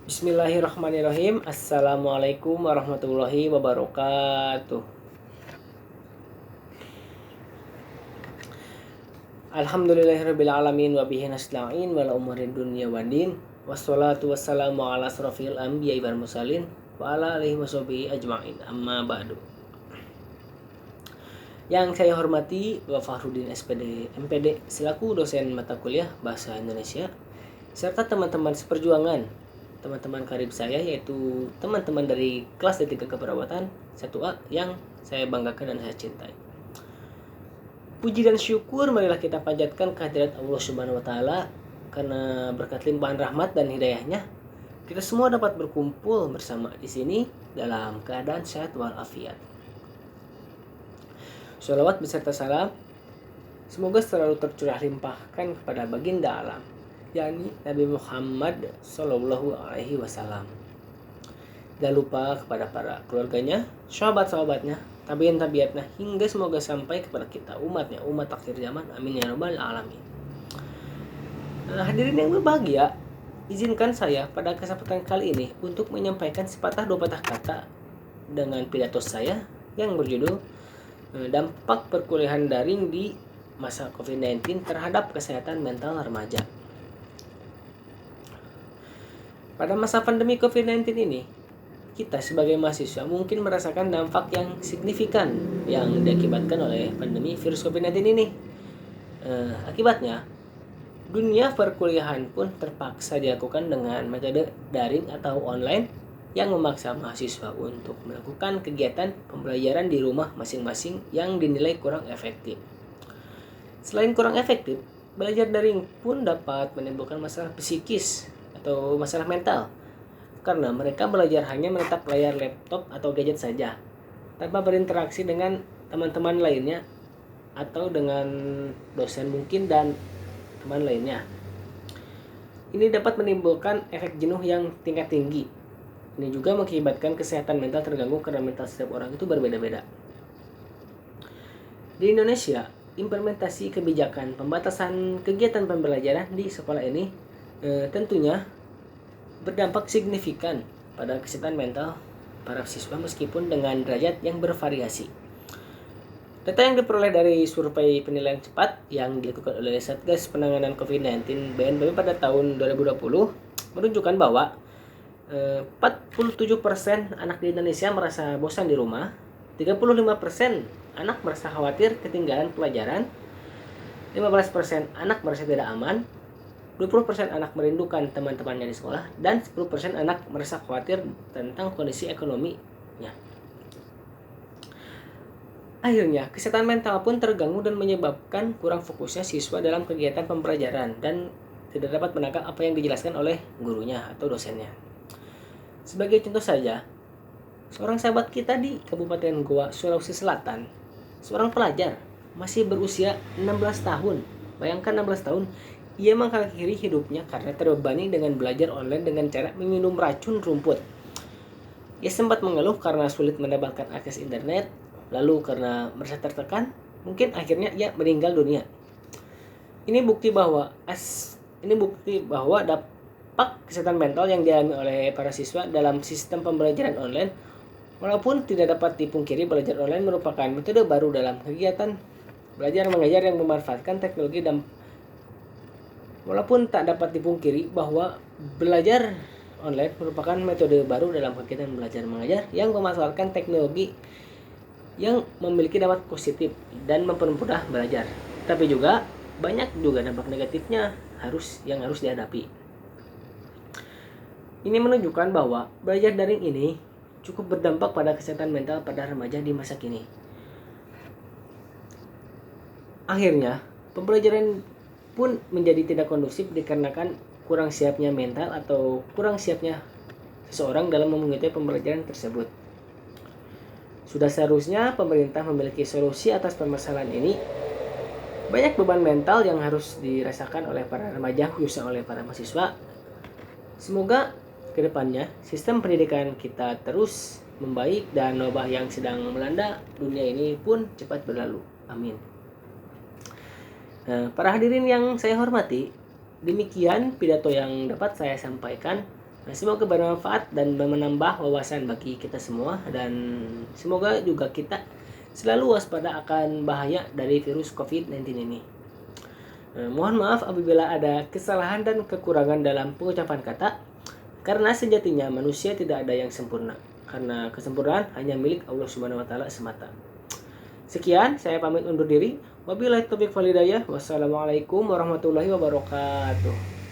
Bismillahirrahmanirrahim. Assalamualaikum warahmatullahi wabarakatuh. Alhamdulillahirabbil alamin wa bihi nasta'in wala umurid dunya waddin. Wassalatu wassalamu ala asrofil anbiya'i wal mursalin wa ala alihi washabihi ajma'in. Amma ba'du. Yang saya hormati Bapak Fahrudin SPD MPD selaku dosen mata kuliah Bahasa Indonesia serta teman-teman seperjuangan, teman-teman karib saya yaitu teman-teman dari kelas D3 Keperawatan 1A yang saya banggakan dan saya cintai. Puji dan syukur marilah kita panjatkan kehadirat Allah Subhanahu wa taala karena berkat limpahan rahmat dan hidayahnya kita semua dapat berkumpul bersama di sini dalam keadaan sehat walafiat. Sholawat beserta salam semoga selalu tercurah limpahkan kepada baginda alam, yakni Nabi Muhammad Sallallahu Alaihi Wasallam. Jangan lupa kepada para keluarganya, sahabat-sahabatnya, tabiin-tabiatnya, hingga semoga sampai kepada kita umatnya, umat akhir zaman. Amin ya rabbal alamin. Hadirin yang berbahagia, izinkan saya pada kesempatan kali ini untuk menyampaikan sepatah dua patah kata dengan pidato saya yang berjudul dampak perkuliahan daring di masa COVID-19 terhadap kesehatan mental remaja. Pada masa pandemi COVID-19 ini, kita sebagai mahasiswa mungkin merasakan dampak yang signifikan yang diakibatkan oleh pandemi virus COVID-19 ini. Akibatnya, dunia perkuliahan pun terpaksa dilakukan dengan metode daring atau online yang memaksa mahasiswa untuk melakukan kegiatan pembelajaran di rumah masing-masing yang dinilai kurang efektif. Selain kurang efektif, belajar daring pun dapat menimbulkan masalah psikis atau masalah mental karena mereka belajar hanya menatap layar laptop atau gadget saja tanpa berinteraksi dengan teman-teman lainnya atau dengan dosen mungkin dan teman lainnya. Ini dapat menimbulkan efek jenuh yang tingkat tinggi. Ini juga mengakibatkan kesehatan mental terganggu karena mental setiap orang itu berbeda-beda. Di Indonesia, implementasi kebijakan pembatasan kegiatan pembelajaran di sekolah ini tentunya berdampak signifikan pada kesehatan mental para siswa meskipun dengan derajat yang bervariasi. Data yang diperoleh dari survei penilaian cepat yang dilakukan oleh Satgas Penanganan COVID-19 BNPB pada tahun 2020 menunjukkan bahwa 47% anak di Indonesia merasa bosan di rumah, 35% anak merasa khawatir ketinggalan pelajaran, 15% anak merasa tidak aman, 20% anak merindukan teman-temannya di sekolah, dan 10% anak merasa khawatir tentang kondisi ekonominya. Akhirnya, kesehatan mental pun terganggu dan menyebabkan kurang fokusnya siswa dalam kegiatan pembelajaran dan tidak dapat menangkap apa yang dijelaskan oleh gurunya atau dosennya. Sebagai contoh saja, seorang sahabat kita di Kabupaten Goa, Sulawesi Selatan, seorang pelajar masih berusia 16 tahun. Bayangkan 16 tahun, ia mengakhiri hidupnya karena terbebani dengan belajar online dengan cara meminum racun rumput. Ia sempat mengeluh karena sulit mendapatkan akses internet, lalu karena merasa tertekan, mungkin akhirnya ia meninggal dunia. Ini bukti bahwa dampak kesehatan mental yang dialami oleh para siswa dalam sistem pembelajaran online. Walaupun tidak dapat dipungkiri, belajar online merupakan metode baru dalam kegiatan belajar mengajar yang memanfaatkan teknologi dan walaupun tak dapat dipungkiri bahwa belajar online merupakan metode baru dalam kegiatan belajar mengajar yang memanfaatkan teknologi yang memiliki dampak positif dan mempermudah belajar. Tapi juga banyak dampak negatifnya yang harus dihadapi. Ini menunjukkan bahwa belajar daring ini cukup berdampak pada kesehatan mental pada remaja di masa kini. Akhirnya, pembelajaran pun menjadi tidak kondusif dikarenakan kurang siapnya mental atau kurang siapnya seseorang dalam mengikuti pembelajaran tersebut. Sudah seharusnya pemerintah memiliki solusi atas permasalahan ini. Banyak beban mental yang harus dirasakan oleh para remaja, khususnya oleh para mahasiswa. Semoga kedepannya sistem pendidikan kita terus membaik dan wabah yang sedang melanda dunia ini pun cepat berlalu. Amin. Para hadirin yang saya hormati, demikian pidato yang dapat saya sampaikan. Nah, semoga bermanfaat dan menambah wawasan bagi kita semua, dan semoga juga kita selalu waspada akan bahaya dari virus COVID-19 ini. Mohon maaf apabila ada kesalahan dan kekurangan dalam pengucapan kata, karena sejatinya manusia tidak ada yang sempurna, karena kesempurnaan hanya milik Allah Subhanahu wa taala semata. Sekian, saya pamit undur diri. Wabillahi taufiq wal hidayah. Wassalamualaikum warahmatullahi wabarakatuh.